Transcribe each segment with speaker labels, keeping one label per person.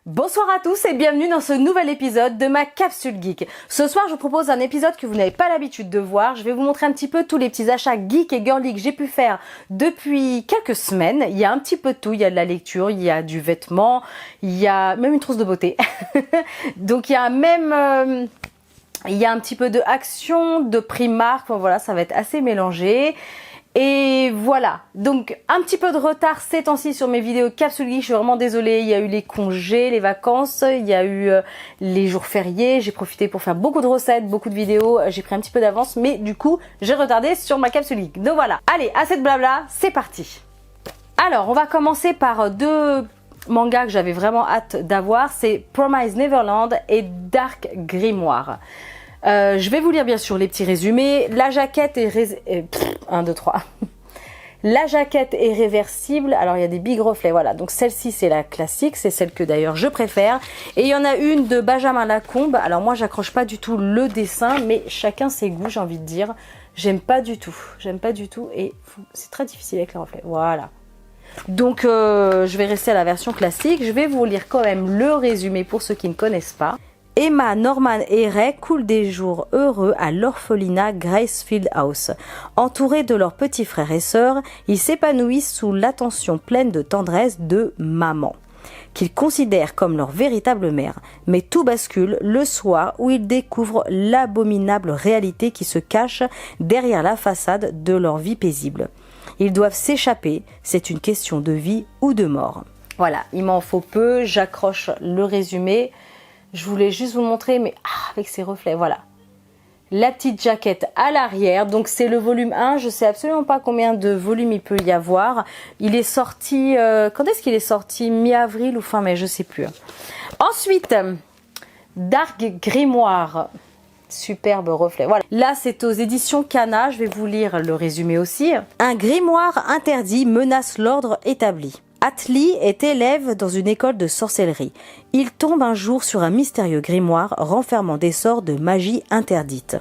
Speaker 1: Bonsoir à tous et bienvenue dans ce nouvel épisode de ma capsule geek. Ce soir, je vous propose un épisode que vous n'avez pas l'habitude de voir. Je vais vous montrer un petit peu tous les petits achats geek et girly que j'ai pu faire depuis quelques semaines. Il y a un petit peu de tout. Il y a de la lecture, il y a du vêtement, il y a même une trousse de beauté. Donc il y a même... il y a un petit peu de action, de Primark. Enfin, voilà, ça va être assez mélangé. Et voilà, donc un petit peu de retard ces temps-ci sur mes vidéos capsule geek, je suis vraiment désolée, il y a eu les congés, les vacances, il y a eu les jours fériés, j'ai profité pour faire beaucoup de recettes, beaucoup de vidéos, j'ai pris un petit peu d'avance, mais du coup j'ai retardé sur ma capsule geek. Donc voilà, allez, assez de blabla, c'est parti. Alors on va commencer par deux mangas que j'avais vraiment hâte d'avoir, c'est Promise Neverland et Dark Grimoire. Je vais vous lire bien sûr les petits résumés. La jaquette est 1, 2, 3. La jaquette est réversible. Alors il y a des big reflets, voilà. Donc celle-ci c'est la classique, c'est celle que d'ailleurs je préfère. Et il y en a une de Benjamin Lacombe. Alors moi j'accroche pas du tout le dessin, mais chacun ses goûts, j'ai envie de dire. J'aime pas du tout. J'aime pas du tout et c'est très difficile avec les reflets. Voilà. Donc je vais rester à la version classique. Je vais vous lire quand même le résumé pour ceux qui ne connaissent pas. Emma, Norman et Ray coulent des jours heureux à l'orphelinat Gracefield House. Entourés de leurs petits frères et sœurs, ils s'épanouissent sous l'attention pleine de tendresse de maman, qu'ils considèrent comme leur véritable mère. Mais tout bascule le soir où ils découvrent l'abominable réalité qui se cache derrière la façade de leur vie paisible. Ils doivent s'échapper, c'est une question de vie ou de mort. Voilà, il m'en faut peu, j'accroche le résumé. Je voulais juste vous montrer, mais avec ces reflets, voilà. La petite jaquette à l'arrière, donc c'est le volume 1, je sais absolument pas combien de volumes il peut y avoir. Il est sorti, quand est-ce qu'il est sorti? Mi-avril ou fin mai, je sais plus. Ensuite, Dark Grimoire, superbe reflet. Voilà. Là, c'est aux éditions Kana, je vais vous lire le résumé aussi. Un grimoire interdit menace l'ordre établi. Atli est élève dans une école de sorcellerie. Il tombe un jour sur un mystérieux grimoire renfermant des sorts de magie interdite.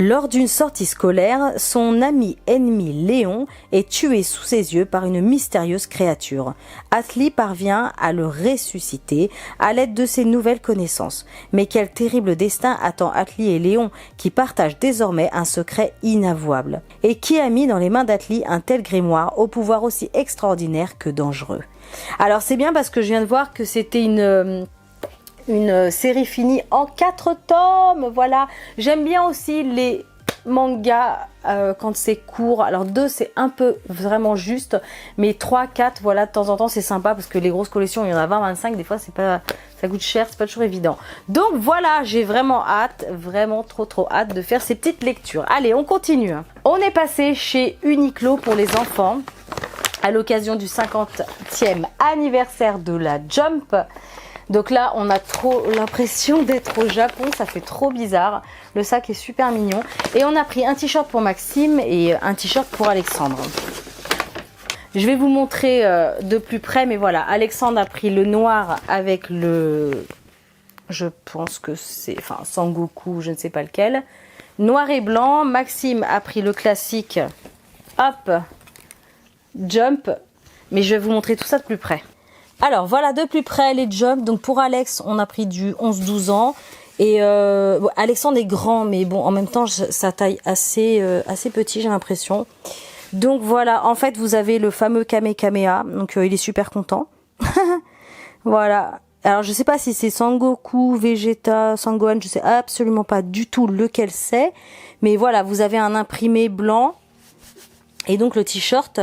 Speaker 1: Lors d'une sortie scolaire, son ami ennemi Léon est tué sous ses yeux par une mystérieuse créature. Atli parvient à le ressusciter à l'aide de ses nouvelles connaissances. Mais quel terrible destin attend Atli et Léon qui partagent désormais un secret inavouable. Et qui a mis dans les mains d'Atli un tel grimoire au pouvoir aussi extraordinaire que dangereux? Alors c'est bien parce que je viens de voir que c'était une série finie en 4 tomes, voilà. J'aime bien aussi les mangas quand c'est court. Alors 2 c'est un peu vraiment juste, mais 3, 4, voilà, de temps en temps c'est sympa parce que les grosses collections, il y en a 20, 25, des fois c'est pas, ça coûte cher, c'est pas toujours évident. Donc voilà, j'ai vraiment hâte, vraiment trop hâte de faire ces petites lectures. Allez, on continue. On est passé chez Uniqlo pour les enfants à l'occasion du 50e anniversaire de la Jump. Donc là, on a trop l'impression d'être au Japon, ça fait trop bizarre. Le sac est super mignon. Et on a pris un t-shirt pour Maxime et un t-shirt pour Alexandre. Je vais vous montrer de plus près, mais voilà. Alexandre a pris le noir avec le... Je pense que c'est... Enfin, Sangoku, je ne sais pas lequel. Noir et blanc. Maxime a pris le classique. Hop, Jump. Mais je vais vous montrer tout ça de plus près. Alors voilà de plus près les Jump. Donc pour Alex, on a pris du 11-12 ans. Et bon, Alexandre est grand, mais bon, en même temps, sa taille assez petit, j'ai l'impression. Donc voilà, en fait, vous avez le fameux Kamehameha. Donc il est super content. Voilà. Alors je sais pas si c'est Sangoku, Vegeta, Sangohan, je sais absolument pas du tout lequel c'est. Mais voilà, vous avez un imprimé blanc. Et donc le t-shirt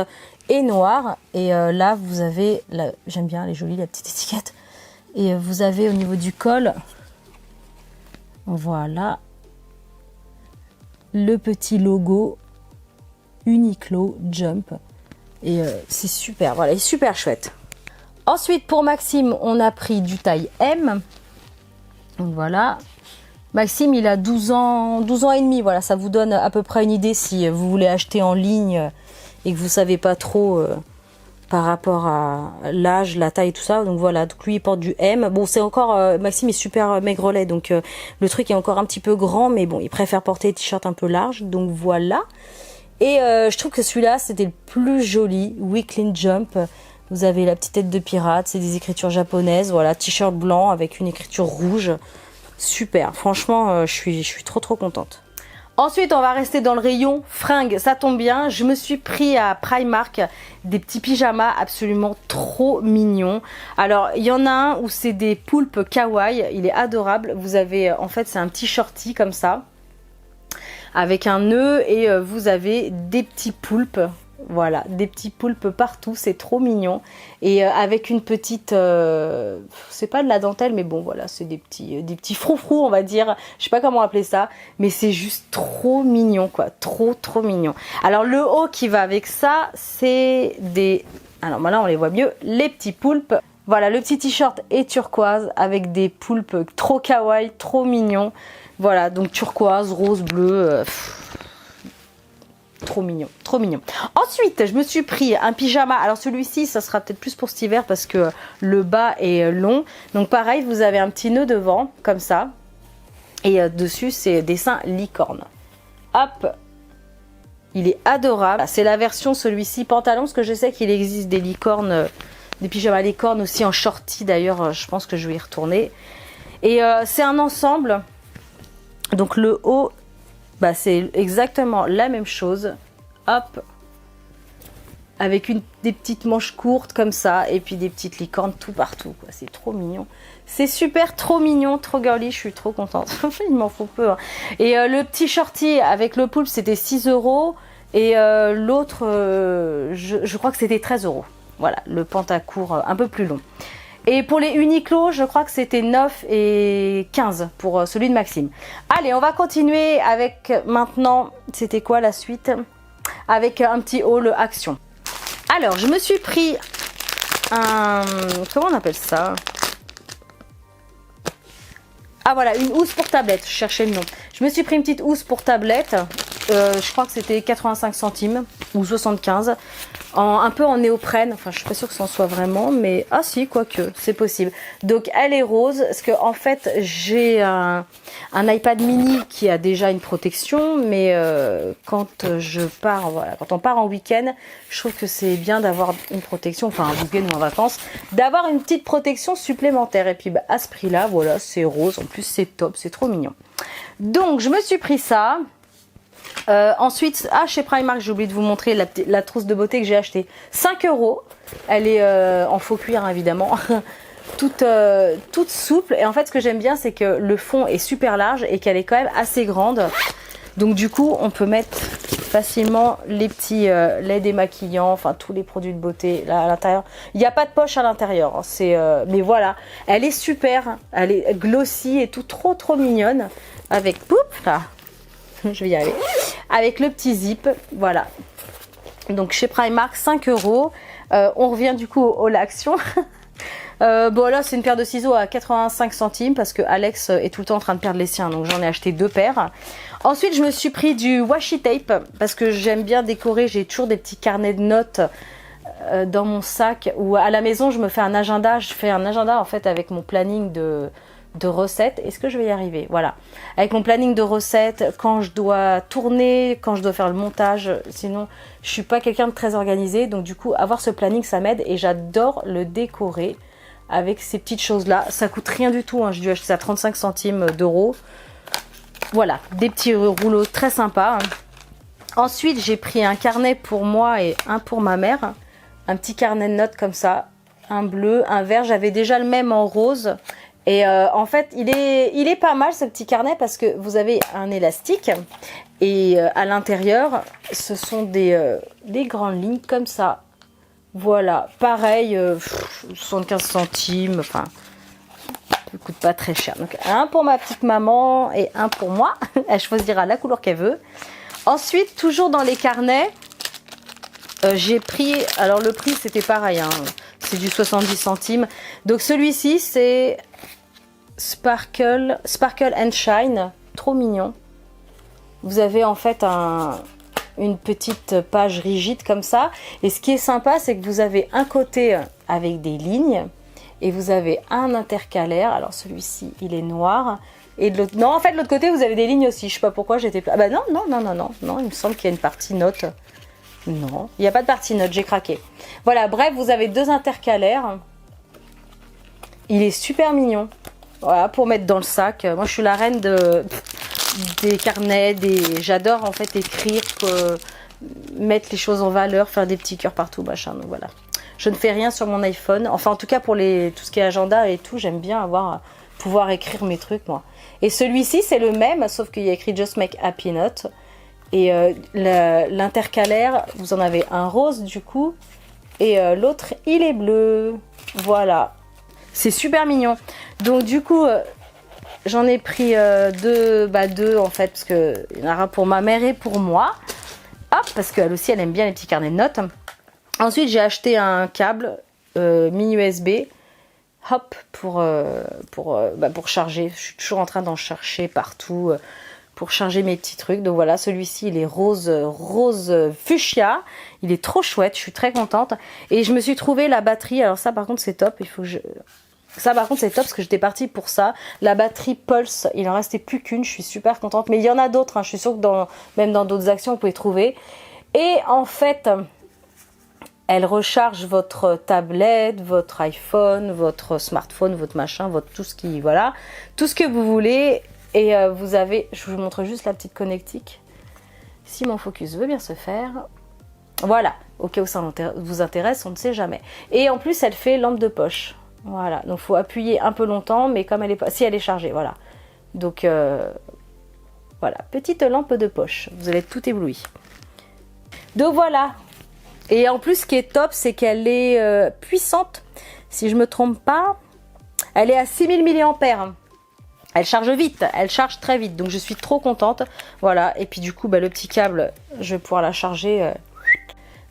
Speaker 1: est noir. Et là, vous avez... J'aime bien, elle est jolie, la petite étiquette. Et vous avez au niveau du col... Voilà. Le petit logo Uniqlo Jump. Et c'est super, voilà, il est super chouette. Ensuite, pour Maxime, on a pris du taille M. Donc voilà. Maxime, il a 12 ans et demi. Voilà, ça vous donne à peu près une idée si vous voulez acheter en ligne et que vous savez pas trop par rapport à l'âge, la taille et tout ça. Donc voilà, donc lui il porte du M. Bon, c'est encore Maxime est super maigrelet, donc le truc est encore un petit peu grand, mais bon, il préfère porter des t-shirts un peu larges. Donc voilà. Et je trouve que celui-là, c'était le plus joli, Weekly Jump. Vous avez la petite tête de pirate, c'est des écritures japonaises. Voilà, t-shirt blanc avec une écriture rouge. Super, franchement, je suis trop contente. Ensuite, on va rester dans le rayon fringues. Ça tombe bien, je me suis pris à Primark des petits pyjamas absolument trop mignons. Alors, il y en a un où c'est des poulpes kawaii. Il est adorable. Vous avez, en fait, c'est un petit shorty comme ça, avec un nœud et vous avez des petits poulpes. Voilà, des petits poulpes partout, c'est trop mignon. Et avec une petite, c'est pas de la dentelle, mais bon voilà, c'est des petits froufrous on va dire. Je sais pas comment appeler ça, mais c'est juste trop mignon quoi, trop mignon. Alors le haut qui va avec ça, c'est des, alors maintenant on les voit mieux, les petits poulpes. Voilà, le petit t-shirt est turquoise avec des poulpes trop kawaii, trop mignons. Voilà, donc turquoise, rose, bleu. Trop mignon, trop mignon. Ensuite, je me suis pris un pyjama. Alors celui-ci, ça sera peut-être plus pour cet hiver parce que le bas est long. Donc pareil, vous avez un petit nœud devant, comme ça. Et dessus, c'est dessin licorne. Hop, il est adorable. C'est la version celui-ci pantalon, parce que je sais qu'il existe des licornes, des pyjamas licornes aussi en shorty. D'ailleurs, je pense que je vais y retourner. Et c'est un ensemble. Donc le haut, bah, c'est exactement la même chose. Hop, avec des petites manches courtes comme ça et puis des petites licornes tout partout. C'est trop mignon. C'est super, trop mignon, trop girly. Je suis trop contente. Il m'en faut peu. Hein. Et le petit shorty avec le poulpe, c'était 6 € et l'autre, je crois que c'était 13 €. Voilà, le pantacourt un peu plus long. Et pour les Uniqlo, je crois que c'était 9 et 15 pour celui de Maxime. Allez, on va continuer avec maintenant, c'était quoi la suite? Avec un petit haul action. Alors, je me suis pris un... Comment on appelle ça? Ah voilà, une housse pour tablette, je cherchais le nom. Je me suis pris une petite housse pour tablette. Je crois que c'était 85 centimes ou 75. Un peu en néoprène, enfin je suis pas sûre que ça en soit vraiment, mais ah si, quoique, c'est possible. Donc elle est rose, parce que en fait j'ai un iPad mini qui a déjà une protection, mais quand je pars, voilà, quand on part en week-end, je trouve que c'est bien d'avoir une protection, enfin un week-end ou en vacances, d'avoir une petite protection supplémentaire. Et puis bah, à ce prix-là, voilà, c'est rose, en plus c'est top, c'est trop mignon. Donc je me suis pris ça. Ensuite, chez Primark, j'ai oublié de vous montrer la trousse de beauté que j'ai achetée. 5 €. Elle est en faux cuir, hein, évidemment. toute souple. Et en fait, ce que j'aime bien, c'est que le fond est super large et qu'elle est quand même assez grande. Donc du coup, on peut mettre facilement les petits laits démaquillants, enfin tous les produits de beauté là à l'intérieur. Il n'y a pas de poche à l'intérieur. Hein, mais voilà, elle est super. Elle est glossy et tout, trop mignonne. Avec, poup, là. Je vais y aller. Avec le petit zip, voilà. Donc chez Primark, 5 €. On revient du coup au l'action. Bon là, c'est une paire de ciseaux à 85 centimes parce que Alex est tout le temps en train de perdre les siens. Donc j'en ai acheté 2 paires. Ensuite, je me suis pris du washi tape parce que j'aime bien décorer. J'ai toujours des petits carnets de notes dans mon sac. Ou à la maison, je me fais un agenda. Je fais un agenda en fait avec mon planning de recettes. Est-ce que je vais y arriver? Voilà, avec mon planning de recettes, quand je dois tourner, quand je dois faire le montage. Sinon je suis pas quelqu'un de très organisé, donc du coup avoir ce planning ça m'aide et j'adore le décorer avec ces petites choses là. Ça coûte rien du tout, hein. J'ai dû acheter ça à 35 centimes d'euros. Voilà, des petits rouleaux très sympas. Ensuite j'ai pris un carnet pour moi et un pour ma mère, un petit carnet de notes comme ça, un bleu, un vert. J'avais déjà le même en rose. Et en fait, il est pas mal ce petit carnet parce que vous avez un élastique et à l'intérieur, ce sont des grandes lignes comme ça. Voilà, pareil, 75 centimes, enfin, ça coûte pas très cher. Donc un pour ma petite maman et un pour moi. Elle choisira la couleur qu'elle veut. Ensuite, toujours dans les carnets, j'ai pris, alors le prix c'était pareil, hein, c'est du 70 centimes. Donc celui-ci c'est Sparkle and Shine, trop mignon. Vous avez en fait une petite page rigide comme ça. Et ce qui est sympa, c'est que vous avez un côté avec des lignes et vous avez un intercalaire. Alors celui-ci, il est noir. Et de l'autre, non, en fait, de l'autre côté, vous avez des lignes aussi. Je sais pas pourquoi j'étais. Ah bah non, il me semble qu'il y a une partie note. Non, il n'y a pas de partie note, j'ai craqué. Voilà, bref, vous avez 2 intercalaires. Il est super mignon. Voilà, pour mettre dans le sac. Moi, je suis la reine des carnets. J'adore en fait écrire, mettre les choses en valeur, faire des petits cœurs partout, machin. Donc voilà. Je ne fais rien sur mon iPhone. Enfin, en tout cas, pour tout ce qui est agenda et tout, j'aime bien pouvoir écrire mes trucs, moi. Et celui-ci, c'est le même, sauf qu'il y a écrit Just Make Happy Note. Et l'intercalaire, vous en avez un rose du coup. Et l'autre, il est bleu. Voilà. C'est super mignon. Donc du coup, j'en ai pris deux en fait. Parce qu'il y en a un pour ma mère et pour moi. Hop, parce qu'elle aussi, elle aime bien les petits carnets de notes. Ensuite, j'ai acheté un câble mini USB. Hop, pour charger. Je suis toujours en train d'en chercher partout pour charger mes petits trucs. Donc voilà, celui-ci, il est rose fuchsia. Il est trop chouette, je suis très contente. Et je me suis trouvé la batterie. Alors ça, par contre, c'est top. Ça, par contre, c'est top parce que j'étais partie pour ça. La batterie Pulse, il en restait plus qu'une. Je suis super contente. Mais il y en a d'autres. Hein. Je suis sûre que même dans d'autres actions, vous pouvez trouver. Et en fait, elle recharge votre tablette, votre iPhone, votre smartphone, votre machin, tout ce que vous voulez. Et vous avez, je vous montre juste la petite connectique. Si mon focus veut bien se faire. Voilà, au cas où ça vous intéresse, on ne sait jamais. Et en plus, elle fait lampe de poche. Voilà, donc il faut appuyer un peu longtemps, mais comme elle est pas, si elle est chargée, voilà. Donc voilà, petite lampe de poche. Vous allez être tout ébloui. Donc voilà. Et en plus, ce qui est top, c'est qu'elle est puissante. Si je me trompe pas, elle est à 6000 mAh. Elle charge vite, elle charge très vite, donc je suis trop contente. Voilà, et puis du coup, le petit câble, je vais pouvoir la charger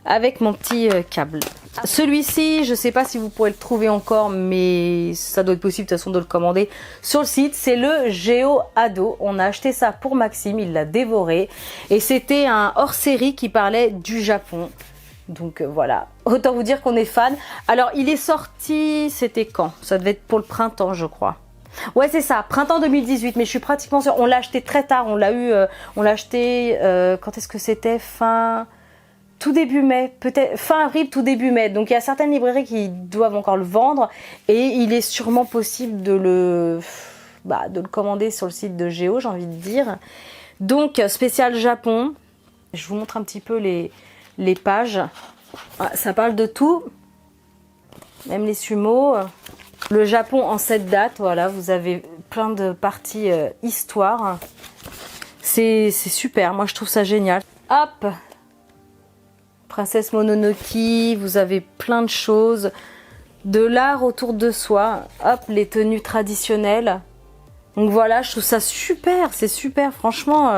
Speaker 1: avec mon petit câble. Celui-ci, je ne sais pas si vous pourrez le trouver encore, mais ça doit être possible de toute façon de le commander sur le site. C'est le Géo Ado. On a acheté ça pour Maxime, il l'a dévoré. Et c'était un hors-série qui parlait du Japon. Donc voilà, autant vous dire qu'on est fan. Alors, il est sorti, c'était quand? Ça devait être pour le printemps, je crois. Ouais, c'est ça, printemps 2018, mais je suis pratiquement sûre. On l'a acheté très tard, on l'a acheté, quand est-ce que c'était? Tout début mai, peut-être fin avril, tout début mai. Donc il y a certaines librairies qui doivent encore le vendre et il est sûrement possible de le commander sur le site de Géo, j'ai envie de dire. Donc spécial Japon. Je vous montre un petit peu les pages. Ah, ça parle de tout, même les sumos. Le Japon en cette date, voilà, vous avez plein de parties histoire. C'est super, moi je trouve ça génial. Hop, Princesse Mononoke, vous avez plein de choses, de l'art autour de soi. Hop, les tenues traditionnelles. Donc voilà, je trouve ça super, c'est super. Franchement,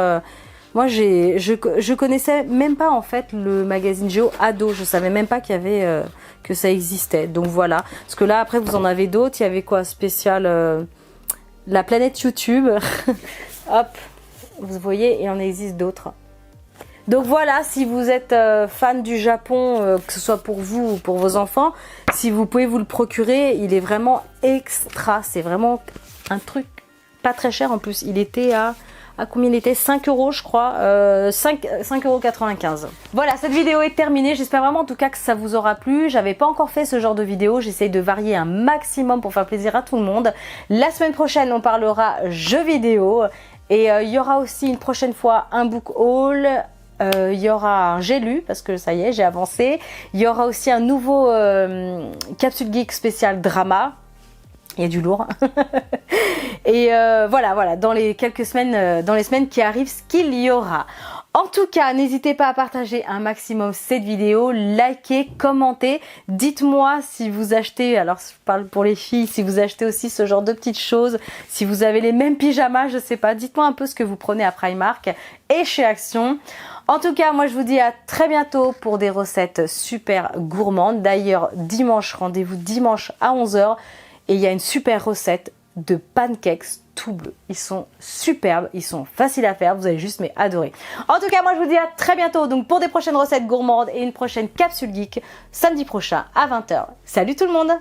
Speaker 1: moi je connaissais même pas en fait le magazine Géo Ado. Je savais même pas qu'il y avait que ça existait. Donc voilà, parce que là après vous en avez d'autres. Il y avait quoi spécial la planète YouTube. Hop, vous voyez, il en existe d'autres. Donc voilà, si vous êtes fan du Japon, que ce soit pour vous ou pour vos enfants, si vous pouvez vous le procurer, il est vraiment extra. C'est vraiment un truc pas très cher en plus. Il était à combien il était? 5 € je crois, 5,95 €. Voilà, cette vidéo est terminée. J'espère vraiment en tout cas que ça vous aura plu. J'avais pas encore fait ce genre de vidéo. J'essaye de varier un maximum pour faire plaisir à tout le monde. La semaine prochaine, on parlera jeux vidéo. Et il y aura aussi une prochaine fois un book haul. Il y aura un j'ai lu parce que ça y est, j'ai avancé. Il y aura aussi un nouveau Capsule Geek spécial drama. Il y a du lourd. Et voilà, dans les semaines qui arrivent, ce qu'il y aura. En tout cas, n'hésitez pas à partager un maximum cette vidéo, likez, commentez. Dites-moi si vous achetez, alors je parle pour les filles, si vous achetez aussi ce genre de petites choses, si vous avez les mêmes pyjamas, je sais pas. Dites-moi un peu ce que vous prenez à Primark et chez Action. En tout cas, moi je vous dis à très bientôt pour des recettes super gourmandes. D'ailleurs, dimanche, rendez-vous dimanche à 11 h. Et il y a une super recette de pancakes tout bleus. Ils sont superbes, ils sont faciles à faire, vous allez juste adorer. En tout cas, moi je vous dis à très bientôt donc pour des prochaines recettes gourmandes et une prochaine capsule geek samedi prochain à 20 h. Salut tout le monde!